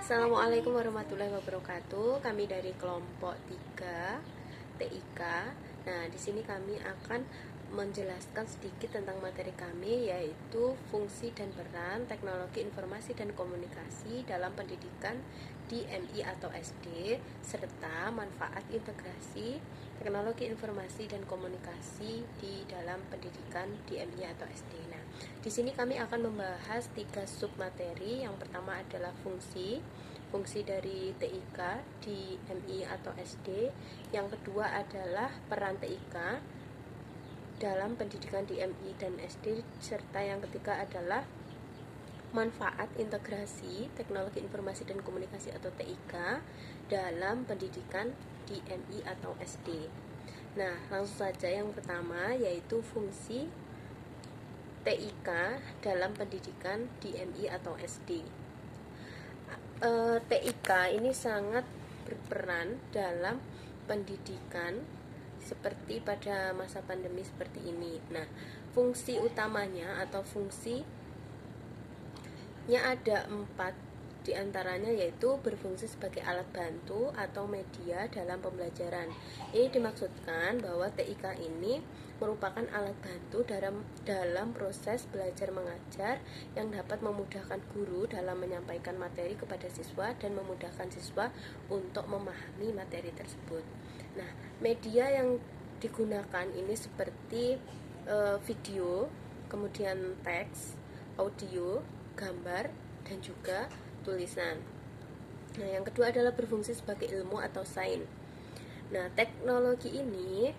Assalamualaikum warahmatullahi wabarakatuh. Kami dari kelompok 3 TIK. Nah, di sini kami akan menjelaskan sedikit tentang materi kami, yaitu fungsi dan peran teknologi informasi dan komunikasi dalam pendidikan di MI atau SD, serta manfaat integrasi teknologi informasi dan komunikasi di dalam pendidikan di MI atau SD. Nah, di sini kami akan membahas 3 sub materi. Yang pertama adalah fungsi dari TIK di MI atau SD. Yang kedua adalah peran TIK dalam pendidikan di MI dan SD, serta yang ketiga adalah manfaat integrasi teknologi informasi dan komunikasi atau TIK dalam pendidikan di MI atau SD. Nah, langsung saja yang pertama, yaitu fungsi TIK dalam pendidikan di MI atau SD. TIK ini sangat berperan dalam pendidikan seperti pada masa pandemi seperti ini. Nah, fungsi utamanya atau fungsinya ada 4 diantaranya, yaitu berfungsi sebagai alat bantu atau media dalam pembelajaran. Ini dimaksudkan bahwa TIK ini merupakan alat bantu dalam proses belajar mengajar yang dapat memudahkan guru dalam menyampaikan materi kepada siswa dan memudahkan siswa untuk memahami materi tersebut. Nah, media yang digunakan ini seperti video, kemudian teks, audio, gambar, dan juga tulisan. Nah, yang kedua adalah berfungsi sebagai ilmu atau sains. Nah, teknologi ini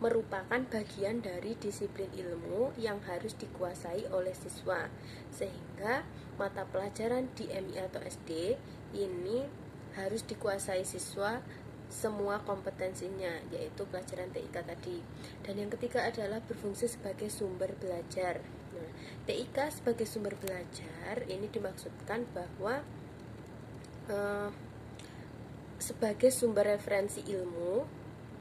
merupakan bagian dari disiplin ilmu yang harus dikuasai oleh siswa, sehingga mata pelajaran di MI atau SD ini harus dikuasai siswa semua kompetensinya, yaitu pelajaran TIK tadi. Dan yang ketiga adalah berfungsi sebagai sumber belajar. Nah, TIK sebagai sumber belajar ini dimaksudkan bahwa sebagai sumber referensi ilmu,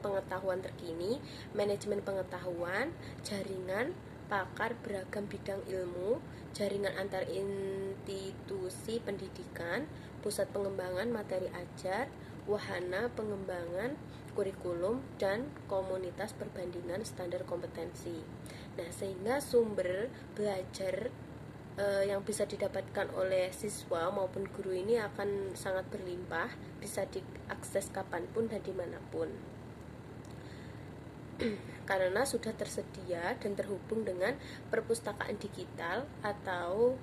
pengetahuan terkini, manajemen pengetahuan, jaringan pakar beragam bidang ilmu, jaringan antar institusi pendidikan, pusat pengembangan materi ajar, wahana pengembangan kurikulum, dan komunitas perbandingan standar kompetensi. Nah, sehingga sumber belajar yang bisa didapatkan oleh siswa maupun guru ini akan sangat berlimpah, bisa diakses kapanpun dan dimanapun karena sudah tersedia dan terhubung dengan perpustakaan digital atau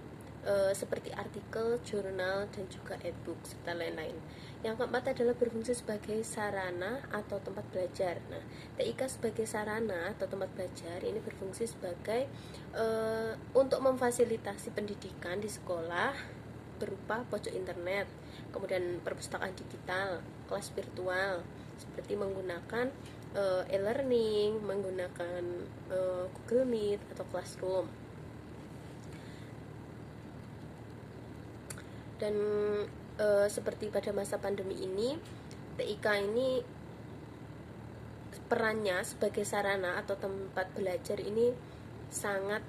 seperti artikel, jurnal, dan juga e-book serta lain-lain. Yang keempat adalah berfungsi sebagai sarana atau tempat belajar. Nah, TIK sebagai sarana atau tempat belajar ini berfungsi sebagai untuk memfasilitasi pendidikan di sekolah berupa pojok internet, kemudian perpustakaan digital, kelas virtual, seperti menggunakan e-learning, menggunakan Google Meet atau Classroom. Dan seperti pada masa pandemi ini, TIK ini perannya sebagai sarana atau tempat belajar ini sangat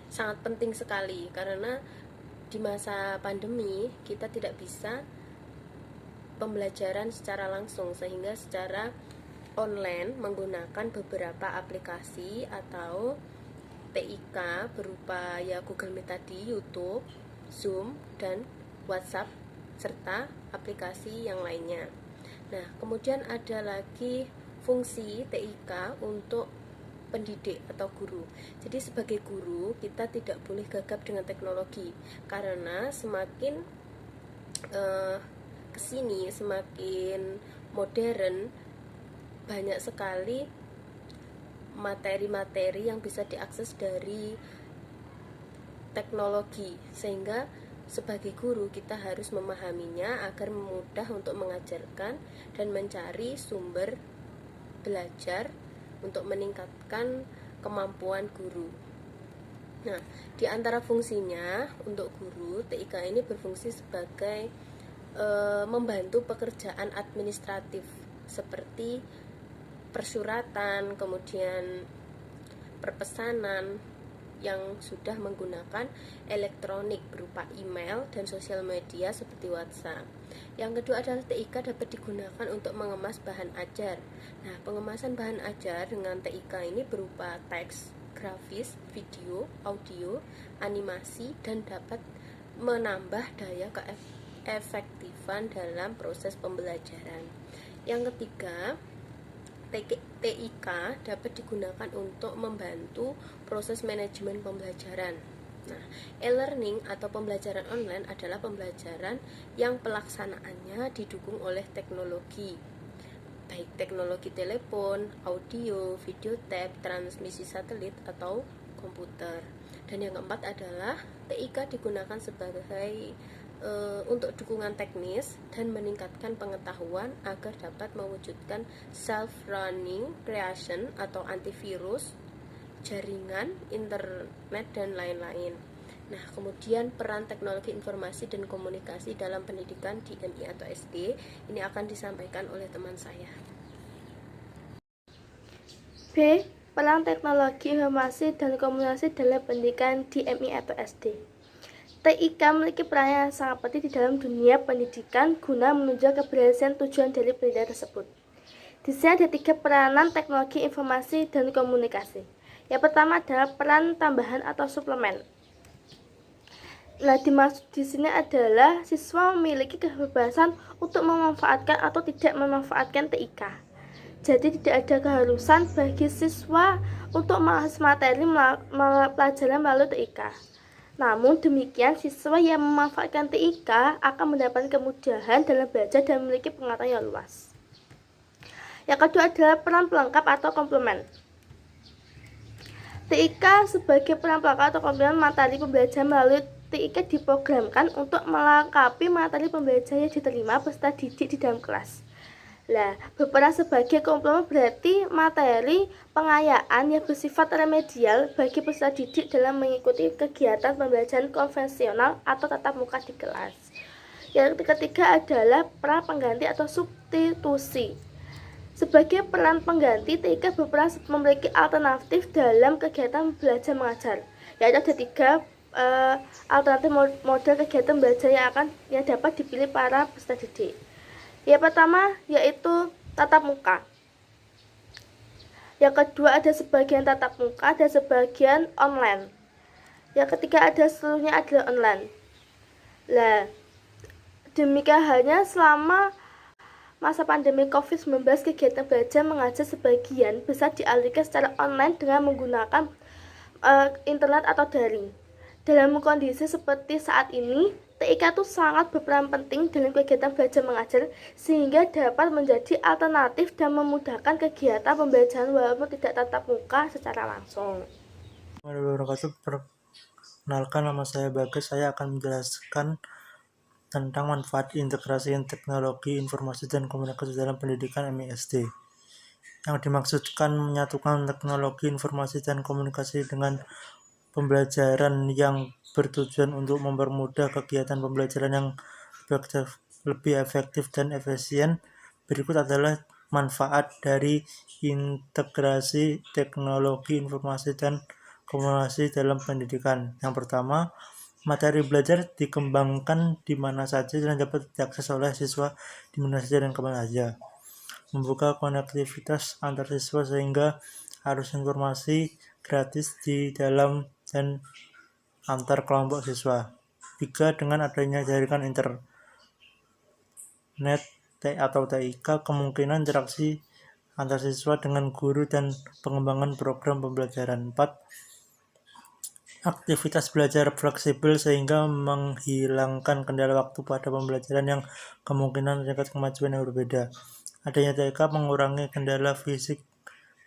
sangat penting sekali, karena di masa pandemi kita tidak bisa pembelajaran secara langsung, sehingga secara online menggunakan beberapa aplikasi atau TIK berupa Google Meet tadi, YouTube, Zoom, dan WhatsApp, serta aplikasi yang lainnya. Nah, kemudian ada lagi fungsi TIK untuk pendidik atau guru. Jadi sebagai guru kita tidak boleh gagap dengan teknologi, karena semakin kesini semakin modern, banyak sekali materi-materi yang bisa diakses dari teknologi, sehingga sebagai guru kita harus memahaminya agar mudah untuk mengajarkan dan mencari sumber belajar untuk meningkatkan kemampuan guru. Nah, di antara fungsinya untuk guru, TIK ini berfungsi sebagai membantu pekerjaan administratif seperti persuratan, kemudian perpesanan, yang sudah menggunakan elektronik berupa email dan sosial media seperti WhatsApp. Yang kedua adalah TIK dapat digunakan untuk mengemas bahan ajar. Nah, pengemasan bahan ajar dengan TIK ini berupa teks, grafis, video, audio, animasi, dan dapat menambah daya keefektifan dalam proses pembelajaran. Yang ketiga, TIK dapat digunakan untuk membantu proses manajemen pembelajaran. Nah, e-learning atau pembelajaran online adalah pembelajaran yang pelaksanaannya didukung oleh teknologi, baik teknologi telepon, audio, video tab, transmisi satelit, atau komputer. Dan yang keempat adalah TIK digunakan sebagai untuk dukungan teknis dan meningkatkan pengetahuan agar dapat mewujudkan self-running creation atau antivirus, jaringan, internet, dan lain-lain. Nah, kemudian peran teknologi informasi dan komunikasi dalam pendidikan di MI atau SD ini akan disampaikan oleh teman saya. B. Peran teknologi informasi dan komunikasi dalam pendidikan di MI atau SD. TIK memiliki peran yang sangat penting di dalam dunia pendidikan guna menunjang keberhasilan tujuan dari pendidikan tersebut. Di sini ada 3 peranan teknologi informasi dan komunikasi. Yang pertama adalah peran tambahan atau suplemen. Nah, dimaksud di sini adalah siswa memiliki kebebasan untuk memanfaatkan atau tidak memanfaatkan TIK. Jadi tidak ada keharusan bagi siswa untuk mengakses materi pelajaran melalui TIK. Namun demikian, siswa yang memanfaatkan TIK akan mendapatkan kemudahan dalam belajar dan memiliki pengetahuan yang luas. Yang kedua adalah peran pelengkap atau komplement. TIK sebagai peran pelengkap atau komplement materi pembelajaran melalui TIK diprogramkan untuk melengkapi materi pembelajaran yang diterima peserta didik di dalam kelas. Nah, berperan sebagai komplement berarti materi pengayaan yang bersifat remedial bagi peserta didik dalam mengikuti kegiatan pembelajaran konvensional atau tatap muka di kelas. Yang ketiga adalah peran pengganti atau substitusi. Sebagai peran pengganti, TIK berperan memiliki alternatif dalam kegiatan belajar mengajar. Yaitu ada 3 alternatif model kegiatan belajar yang dapat dipilih para peserta didik. Yang pertama yaitu tatap muka. Yang kedua ada sebagian tatap muka dan sebagian online. Yang ketiga ada seluruhnya adalah online. Nah, demikian halnya selama masa pandemi COVID-19, kegiatan belajar mengajar sebagian besar dialihkan secara online dengan menggunakan internet atau daring. Dalam kondisi seperti saat ini, TIK itu sangat berperan penting dalam kegiatan belajar mengajar sehingga dapat menjadi alternatif dan memudahkan kegiatan pembelajaran walaupun tidak tatap muka secara langsung. Perkenalkan, nama saya Bagas. Saya akan menjelaskan tentang manfaat integrasi teknologi informasi dan komunikasi dalam pendidikan MISD. Yang dimaksudkan menyatukan teknologi informasi dan komunikasi dengan pembelajaran yang bertujuan untuk mempermudah kegiatan pembelajaran yang lebih efektif dan efisien. Berikut adalah manfaat dari integrasi teknologi informasi dan komunikasi dalam pendidikan. Yang pertama, materi belajar dikembangkan di mana saja dan dapat diakses oleh siswa di mana saja dan kemana saja. Membuka konektivitas antar siswa sehingga arus informasi gratis di dalam dan antar kelompok siswa. 3. Dengan adanya jaringan internet atau TIK, kemungkinan interaksi antar siswa dengan guru dan pengembangan program pembelajaran. 4. Aktivitas belajar fleksibel sehingga menghilangkan kendala waktu pada pembelajaran yang kemungkinan tingkat kemajuan yang berbeda. Adanya TIK mengurangi kendala fisik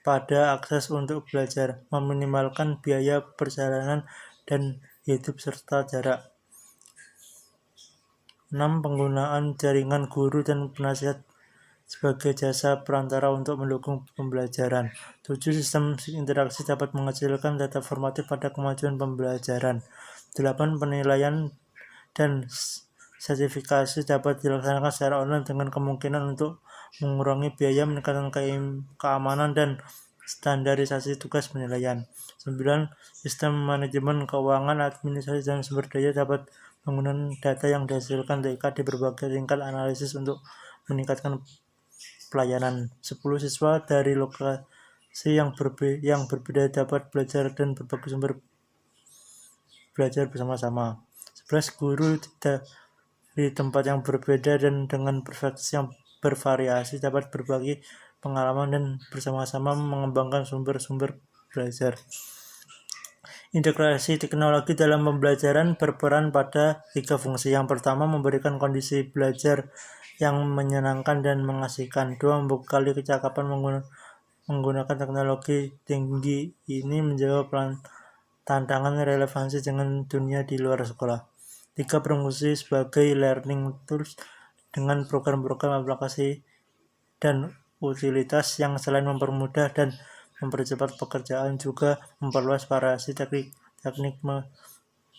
pada akses untuk belajar, meminimalkan biaya perjalanan dan hidup serta jarak. 6. Penggunaan jaringan guru dan penasihat sebagai jasa perantara untuk mendukung pembelajaran. 7. Sistem interaksi dapat menghasilkan data formatif pada kemajuan pembelajaran. 8. Penilaian dan sertifikasi dapat dilaksanakan secara online dengan kemungkinan untuk mengurangi biaya, meningkatkan keamanan, dan standarisasi tugas penilaian. 9. Sistem manajemen keuangan, administrasi, dan sumber daya dapat menggunakan data yang dihasilkan TIK di berbagai tingkat analisis untuk meningkatkan pelayanan. 10. Siswa dari lokasi yang berbeda dapat belajar dan berbagi sumber belajar bersama-sama. 11. Guru dari tempat yang berbeda dan dengan perspektif yang bervariasi dapat berbagi pengalaman dan bersama-sama mengembangkan sumber-sumber belajar. Integrasi teknologi dalam pembelajaran berperan pada 3 fungsi. Yang pertama, memberikan kondisi belajar yang menyenangkan dan mengasihkan. 2. Membekali kecakapan menggunakan teknologi tinggi. Ini menjawab tantangan relevansi dengan dunia di luar sekolah. 3. Berfungsi sebagai learning tools dengan program-program aplikasi dan utilitas yang selain mempermudah dan mempercepat pekerjaan juga memperluas variasi teknik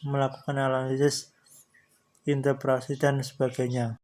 melakukan analisis, interpretasi, dan sebagainya.